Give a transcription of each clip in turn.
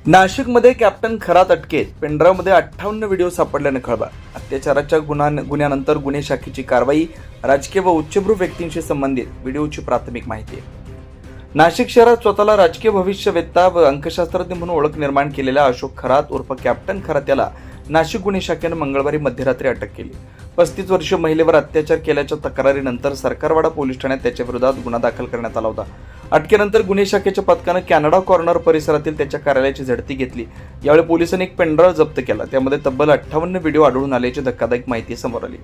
नाशिकमध्ये कॅप्टन खरात अटकेत. पेनड्राईव्हमध्ये 58 व्हिडिओ सापडल्याने खळबळ. अत्याचाराच्या गुन्ह्यानंतर गुन्हे शाखेची कारवाई. राजकीय व उच्चभ्रू व्यक्तींशी संबंधित व्हिडिओची प्राथमिक माहिती आहे. नाशिक शहरात स्वतःला राजकीय भविष्यवेत्ता व अंकशास्त्रज्ञ म्हणून ओळख निर्माण केलेल्या अशोक खरात उर्फ कॅप्टन खरात याला नाशिक गुन्हे शाखेने मंगळवारी मध्यरात्री अटक केली. 35 वर्षीय महिलेवर अत्याचार केल्याच्या तक्रारीनंतर सरकारवाडा पोलीस ठाण्यात त्याच्या विरोधात गुन्हा दाखल करण्यात आला होता. अटकेनंतर गुन्हे शाखेच्या पथकानं कॅनडा कॉर्नर परिसरातील त्याच्या कार्यालयाची झडती घेतली. यावेळी पोलिसांनी एक पेनड्राईव्ह जप्त केला. त्यामध्ये तब्बल 58 व्हिडिओ आढळून आल्याची धक्कादायक माहिती समोर आली.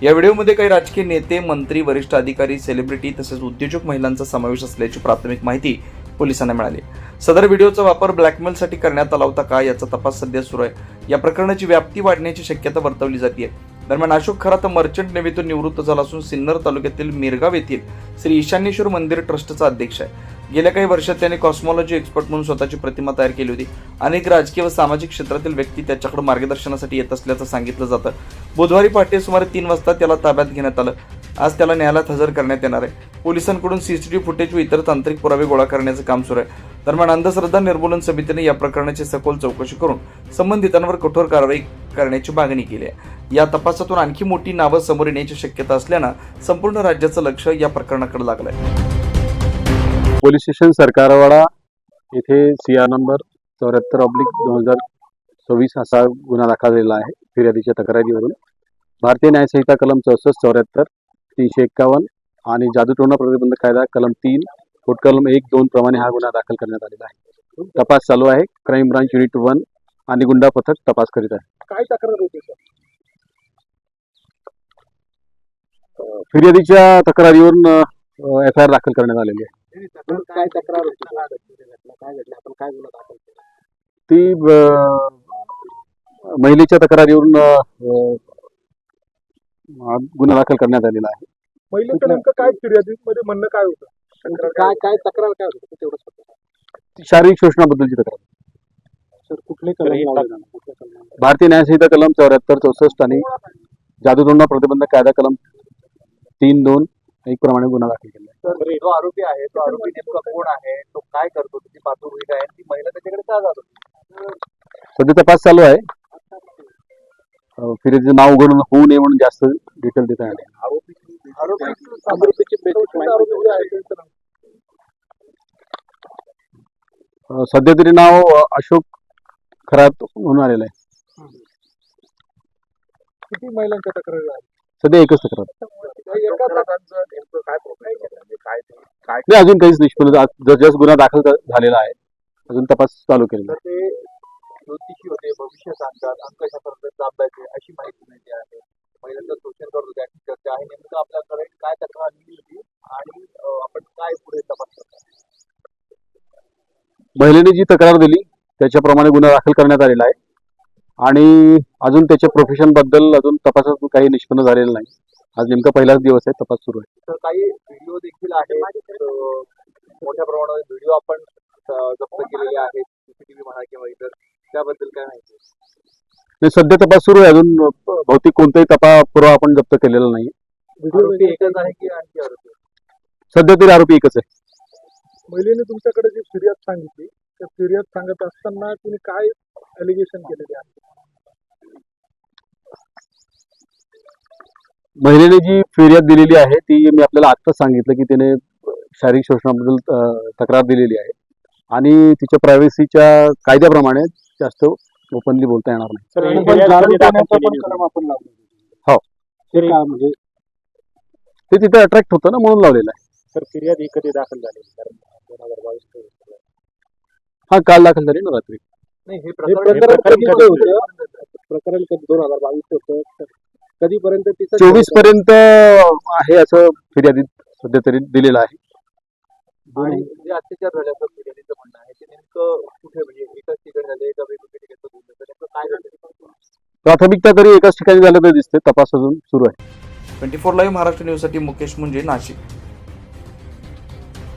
या व्हिडिओमध्ये काही राजकीय नेते, मंत्री, वरिष्ठ अधिकारी, सेलिब्रिटी तसेच उद्योजक महिलांचा समावेश असल्याची प्राथमिक माहिती पोलिसांना मिळाली. सदर व्हिडिओचा वापर ब्लॅकमेलसाठी करण्यात आला होता का याचा तपास सध्या सुरू आहे. या प्रकरणाची व्याप्ती वाढण्याची शक्यता वर्तवली जाते. दरम्यान अशोक खरात मर्चंट नेव्हीतून निवृत्त झाला असून सिन्नर तालुक्यातील मिरगाव येथील श्री ईशान्येश्वर मंदिर ट्रस्टचा अध्यक्ष आहे. गेल्या काही वर्षात त्याने कॉस्मॉलॉजी एक्सपर्ट म्हणून स्वतःची प्रतिमा तयार केली होती. अनेक राजकीय व सामाजिक क्षेत्रातील व्यक्ती त्याच्याकडे मार्गदर्शनासाठी येत असल्याचं सांगितलं जातं. बुधवारी पहाटे सुमारे 3 वाजता त्याला ताब्यात घेण्यात आलं. आज त्याला न्यायालयात हजर करण्यात येणार आहे. पोलिसांकडून सीसीटीव्ही फुटेज व इतर तांत्रिक पुरावे गोळा करण्याचं काम सुरू आहे. दरम्यान अंधश्रद्धा निर्मूलन समितीने या प्रकरणाची सखोल चौकशी करून संबंधितांवर कठोर कारवाई करण्याची मागणी केली आहे. या तपासातून आणखी मोठी नावं समोर येण्याची शक्यता असल्यानं संपूर्ण राज्याचं लक्ष या प्रकरणाकडे लागलं आहे. पोलीस स्टेशन सरकारवाडा येथे CR नंबर 74/2024 असा गुन्हा दाखल झालेला आहे. फिर्यादीच्या तक्रारीवरून भारतीय न्यायसंहिता कलम 64, 74, 351 आणि जादूटोणा प्रतिबंधक कायदा कलम 3, कलम 1, 2 प्रमाणे हा गुन्हा दाखल करण्यात आलेला आहे. तपास चालू आहे. क्राईम ब्रांच युनिट 1 आणि गुंडा पथक तपास करीत आहे. काय तक्रार होती सर? फिर्यादीच्या तक्रारीवरून FIR दाखल करण्यात आलेली आहे. काय तक्रार होती? काय घडलं? आपण काय गुन्हा दाखल केला? ती महिलेच्या तक्रारीवरून गुन्हा दाखल करण्यात आलेला आहे. महिलेचं नेमकं काय फिर्यादीमध्ये म्हणणं काय होतं? काय तक्रार काय होती तेवढंच? शारीरिक शोषणाबद्दलची तक्रार. सर कुठले कलम? भारतीय न्यायसंहिता कलम 74, 64 आणि जादूटोणा प्रतिबंधक कायदा कलम 3, 2, 1 प्रमाणे गुन्हा दाखल केला. सर जो आरोपी आहे तो आरोपी नेमका कोण आहे? तो काय करतो? त्याची पातळी आहे? ती महिला त्याच्याकडे का जात होती? सध्या तपास चालू आहे. फिर्यादीचं नाव उघड होऊ नये म्हणून जास्त डिटेल देता येणार नाही. सध्या तरी नाव अशोक खरात म्हणून आलेलं आहे. किती महिलांच्या तक्रारी आहेत? सध्या एकच तक्रार. काय अजून काहीच निष्पन्न. जस्ट गुन्हा दाखल झालेला आहे. अजून तपास चालू केलेला आहे. ते ज्योतिषी होते, भविष्य सांगतात, अंकशास्त्राचा अभ्यास आहे अशी माहिती मिळते आहे. महिलांचं शोषण करतो त्याची चर्चा आहे. नेमकं आपल्याकडे काय तक्रार आलेली होती आणि आपण काय पुढे तपास करतो? महिलेने जी तक्रार दिली त्याच्याप्रमाणे गुन्हा दाखल करण्यात आलेला आहे आणि अजून त्याच्या प्रोफेशन बद्दल अजून तपासात काही निष्पन्न झालेलं नाही. आज नेमका पहिलाच दिवस आहे. तपास सुरू आहे. तर काही व्हिडिओ देखील आहेत. मोठ्या प्रमाणात व्हिडिओ आपण जप्त केलेले आहेत. CCTV म्हणा किंवा इतर, त्याबद्दल काय माहिती? सध्या तपास सुरू आहे. अजून बहुतेक कोणताही पुरावा आपण जप्त केलेला नाही. आरोपी एकच आहे की आणखी आरोपी? सध्या तरी आरोपी एकच आहे. महिलेने तुमच्याकडे जी फिर्याद सांगितली त्या फिर्याद सांगत असताना तिने काय एलिगेशन केलेले आहे? महिलेने जी फिर्याद दिलेली आहे ती मी आपल्याला आत्ताच सांगितलं की तिने शारीरिक शोषणाबद्दल तक्रार दिलेली आहे आणि तिच्या प्रायव्हसीच्या कायद्याप्रमाणे जास्त ओपनली बोलता येणार नाही. हो, ते तिथे अट्रॅक्ट होतं ना म्हणून लावलेलं आहे. सर फिर्याद ही कधी दाखल झाली? 2022 हा, काल दाखल झाली ना रात्री. नाही, हे प्रकरण कधी होतं? प्रकरण कधी 2022 होतं? कधीपर्यंत? 24 पर्यंत आहे असं फिर्यादीत सध्या तरी दिलेलं आहे. आणि जे अत्याचार झाल्याचं फिर्यादीचं म्हणणं आहे ते नेमकं कुठे, म्हणजे एकाच ठिकाणी झाले का वेगवेगळ्या ठिकाणी बोललं? नेमकं काय झालं? प्राथमिकता तरी एकाच ठिकाणी झालं तर दिसते. तपास अजून सुरू आहे. 24 लाईव्ह महाराष्ट्र न्यूजसाठी मुकेश मुंजे, नाशिक.